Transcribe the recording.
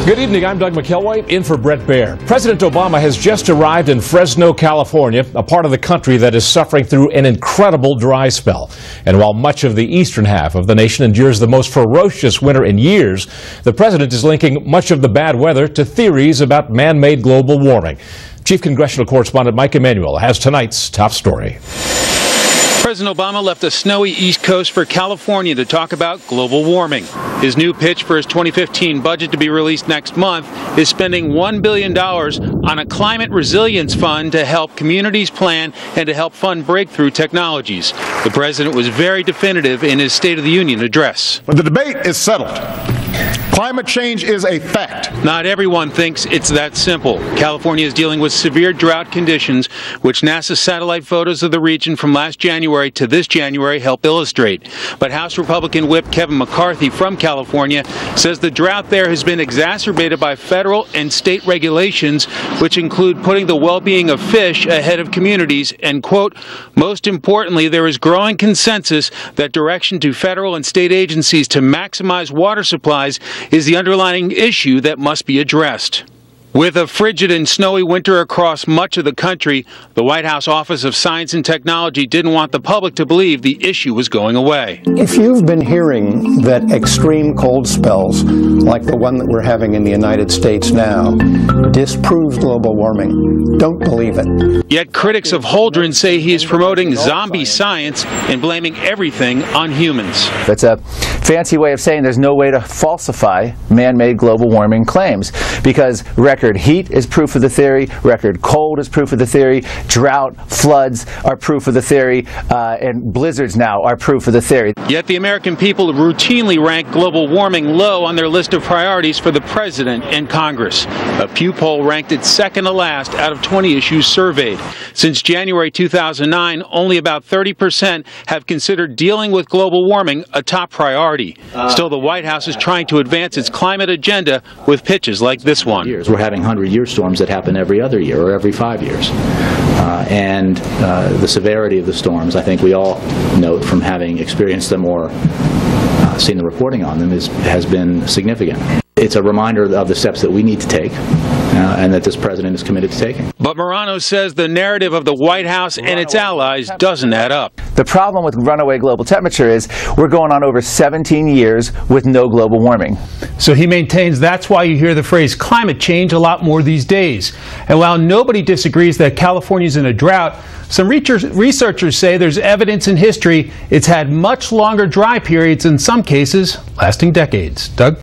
Good evening, I'm Doug McElroy, in for Brett Baer. President Obama has just arrived in Fresno, California, a part of the country that is suffering through an incredible dry spell. And while much of the eastern half of the nation endures the most ferocious winter in years, the president is linking much of the bad weather to theories about man-made global warming. Chief Congressional Correspondent Mike Emanuel has tonight's top story. President Obama left the snowy East Coast for California to talk about global warming. His new pitch for his 2015 budget to be released next month is spending $1 billion on a climate resilience fund to help communities plan and to help fund breakthrough technologies. The president was very definitive in his State of the Union address. But the debate is settled. Climate change is a fact. Not everyone thinks it's that simple. California is dealing with severe drought conditions, which NASA satellite photos of the region from last January to this January help illustrate. But House Republican Whip Kevin McCarthy from California says the drought there has been exacerbated by federal and state regulations, which include putting the well-being of fish ahead of communities, and, quote, most importantly, there is growing consensus that direction to federal and state agencies to maximize water supplies is the underlying issue that must be addressed. With a frigid and snowy winter across much of the country, the White House Office of Science and Technology didn't want the public to believe the issue was going away. If you've been hearing that extreme cold spells, like the one that we're having in the United States now, disproves global warming, don't believe it. Yet critics of Holdren say he is promoting zombie science and blaming everything on humans. That's a fancy way of saying there's no way to falsify man-made global warming claims, because record heat is proof of the theory, record cold is proof of the theory, drought, floods are proof of the theory, and blizzards now are proof of the theory. Yet the American people routinely rank global warming low on their list of priorities for the president and Congress. A Pew poll ranked it second to last out of 20 issues surveyed. Since January 2009, only about 30% have considered dealing with global warming a top priority. Still, the White House is trying to advance its climate agenda with pitches like this one. We're having 100-year storms that happen every other year or every 5 years. And the severity of the storms, I think we all note from having experienced them or seen the reporting on them, has been significant. It's a reminder of the steps that we need to take and that this president is committed to taking. But Morano says the narrative of the White House and its allies doesn't add up. The problem with runaway global temperature is we're going on over 17 years with no global warming. So he maintains that's why you hear the phrase climate change a lot more these days. And while nobody disagrees that California's in a drought, some researchers say there's evidence in history it's had much longer dry periods, in some cases lasting decades. Doug?